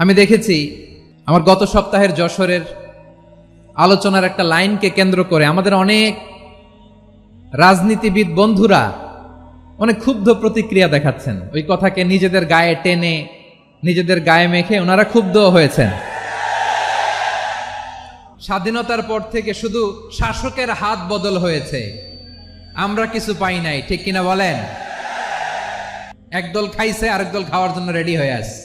আমি দেখেছি আমার গত সপ্তাহের যশোরের আলোচনার একটা লাইনকে কেন্দ্র করে আমাদের অনেক রাজনীতিবিদ বন্ধুরা অনেক ক্ষুব্ধ প্রতিক্রিয়া দেখাচ্ছেন। ওই কথাকে নিজেদের গায়ে টেনে নিজেদের গায়ে মেখে ওনারা ক্ষুব্ধ হয়েছেন। স্বাধীনতার পর থেকে শুধু শাসকের হাত বদল হয়েছে, আমরা কিছু পাই নাই, ঠিক কিনা বলেন? একদল খাইছে, আরেক দল খাওয়ার জন্য রেডি হয়ে আছে।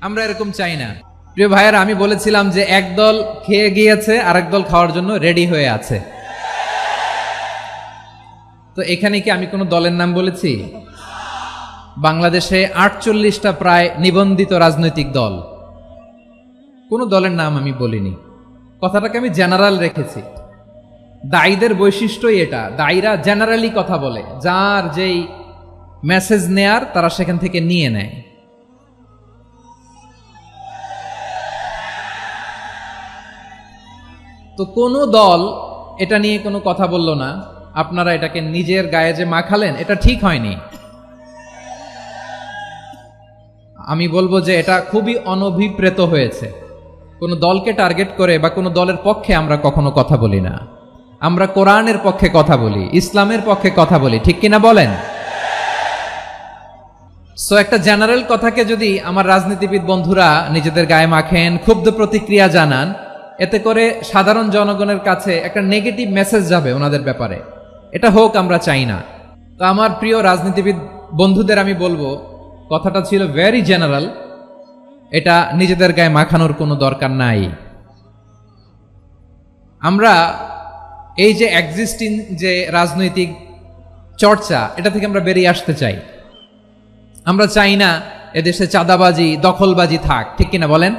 আমরা এরকম চাই না। প্রিয় ভাইয়েরা, আমি বলেছিলাম যে একদল খেয়ে গিয়েছে, আরেক দল খাওয়ার জন্য রেডি হয়ে আছে। তো এখানে কি আমি কোনো দলের নাম বলেছি? বাংলাদেশে 48টা প্রায় নিবন্ধিত রাজনৈতিক দল, কোনো দলের নাম আমি বলিনি। কথাটাকে আমি জেনারেল রেখেছি। দায়ীদের বৈশিষ্ট্যই এটা, দায়ীরা জেনারেলি কথা বলে, যার যেই মেসেজ নেয়ার তারা সেখান থেকে নিয়ে নেয়। তো কোনো দল এটা নিয়ে কোনো কথা বলল না, আপনারা এটাকে নিজের গায়ে যে মাখালেন এটা ঠিক হয়নি। আমি বলবো যে এটা খুবই অনভিপ্রেত হয়েছে। কোনো দলকে টার্গেট করে বা কোনো দলের পক্ষে আমরা কখনো কথা বলি না। আমরা কোরআনের পক্ষে কথা বলি, ইসলামের পক্ষে কথা বলি, ঠিক কিনা বলেন? সো একটা জেনারেল কথাকে যদি আমার রাজনীতিবিদ বন্ধুরা নিজেদের গায়ে মাখেন, ক্ষুব্ধ প্রতিক্রিয়া জানান, এতে করে সাধারণ জনগণের কাছে একটা নেগেটিভ মেসেজ যাবে ওনাদের ব্যাপারে। এটা হোক আমরা চাই না। তো আমার প্রিয় রাজনীতিবিদ বন্ধুদের আমি বলবো, কথাটা ছিল ভেরি জেনারেল, এটা নিজেদের গায়ে মাখানোর কোনো দরকার নাই। আমরা এই যে এক্সিস্টিং যে রাজনৈতিক চর্চা, এটা থেকে আমরা বেরিয়ে আসতে চাই। আমরা চাই না এদেশে চাঁদাবাজি, দখলবাজি থাক, ঠিক কিনা বলেন?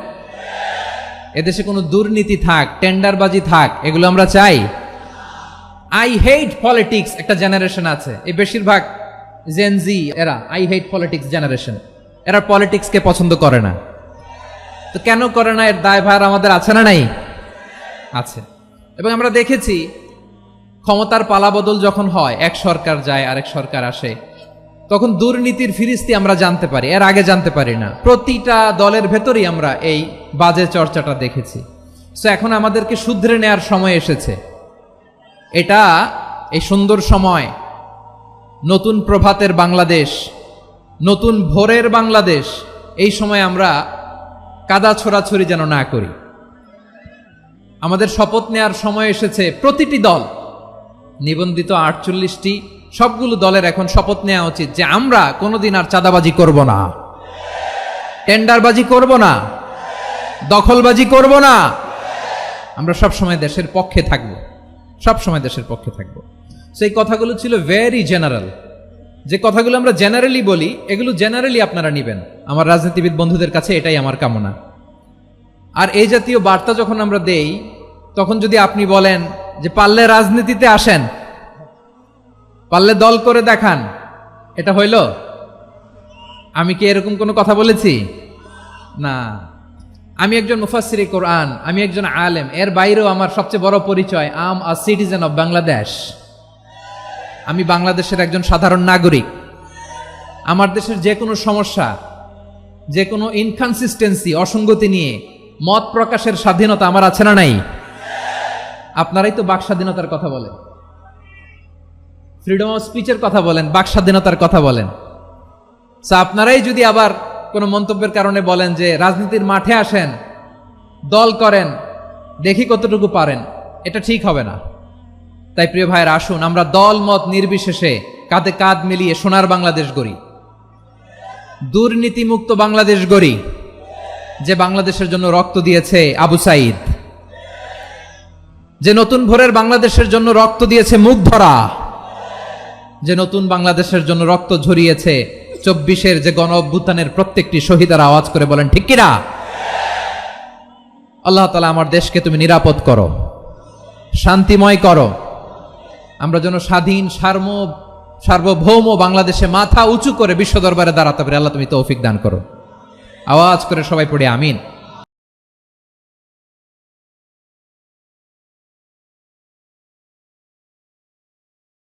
এদেশে কোনো দুর্নীতি থাক, টেন্ডারবাজি থাক, এগুলো আমরা চাই। আই হেট পলিটিক্স একটা জেনারেশন আছে, এই বেশিরভাগ জেনজি এরা আই হেট পলিটিক্স জেনারেশন, এরা পলিটিক্সকে পছন্দ করে না। তো কেন করে না, এর দায়ভার আমাদের আছে না নাই? আছে। এবং আমরা দেখেছি ক্ষমতার পালাবদল যখন হয়, এক সরকার যায় আরেক সরকার আসে, তখন দুর্নীতির ফিরিস্তি আমরা জানতে পারি, এর আগে জানতে পারি না। প্রতিটা দলের ভেতরেই আমরা এই বাজে চর্চাটা দেখেছি। সো এখন আমাদেরকে শুধরে নেয়ার সময় এসেছে। এটা এই সুন্দর সময়, নতুন প্রভাতের বাংলাদেশ, নতুন ভোরের বাংলাদেশ, এই সময় আমরা কাদা ছোড়াছড়ি যেন না করি। আমাদের শপথ নেয়ার সময় এসেছে। প্রতিটি দল, নিবন্ধিত 48টি, সবগুলো দলের এখন শপথ নেওয়া উচিত যে আমরা কোনোদিন আর চাঁদাবাজি করব না, টেন্ডারবাজি করব না, দখলবাজি করব না। আমরা সবসময় দেশের পক্ষে থাকব, সবসময় দেশের পক্ষে থাকব। সেই কথাগুলো ছিল ভেরি জেনারেল। যে কথাগুলো আমরা জেনারেলি বলি, এগুলো জেনারেলি আপনারা নিবেন। আমার রাজনীতিবিদ বন্ধুদের কাছে এটাই আমার কামনা। আর এই জাতীয় বার্তা যখন আমরা দেই, তখন যদি আপনি বলেন যে পারলে রাজনীতিতে আসেন, পারলে দল করে দেখান, এটা হইল? আমি কি এরকম কোনো কথা বলেছি? না। আমি একজন মুফাসসিরে কোরআন, আমি একজন আলেম, এর বাইরেও আমার সবচেয়ে বড় পরিচয় আম আ সিটিজেন অফ বাংলাদেশ। আমি বাংলাদেশের একজন সাধারণ নাগরিক। আমার দেশের যে কোনো সমস্যা, যে কোনো ইনকনসিস্টেন্সি, অসঙ্গতি নিয়ে মত প্রকাশের স্বাধীনতা আমার আছে না নাই? আপনারাই তো বাক স্বাধীনতার কথা বলেন, ফ্রিডম অফ স্পিচের কথা বলেন, বাক স্বাধীনতার কথা বলেন। আপনারাই যদি আবার কোনো মন্তব্যের কারণে বলেন যে রাজনীতির মাঠে আসেন, দল করেন, দেখি কতটুকু পারেন, এটা ঠিক হবে না। তাই প্রিয় ভাইয়ের, আসুন আমরা দল মত নির্বিশেষে কাঁধে কাঁধ মিলিয়ে সোনার বাংলাদেশ গড়ি, দুর্নীতিমুক্ত বাংলাদেশ গড়ি, যে বাংলাদেশের জন্য রক্ত দিয়েছে আবু সাইদ, যে নতুন ভোরের বাংলাদেশের জন্য রক্ত দিয়েছে মুগ্ধরা, যে নতুন বাংলাদেশের জন্য রক্ত ঝরিয়েছে 24-এর যে গণ অভ্যুত্থানের প্রত্যেকটি শহীদারা আওয়াজ করে বলেন ঠিক কিনা? আল্লাহ তাআলা আমার দেশকে তুমি নিরাপদ করো, শান্তিময় করো। আমরা যেন স্বাধীন সার্বভৌম বাংলাদেশে মাথা উঁচু করে বিশ্ব দরবারে দাঁড়াতে পারি। আল্লাহ তুমি তৌফিক দান করো। আওয়াজ করে সবাই পড়ি আমিন।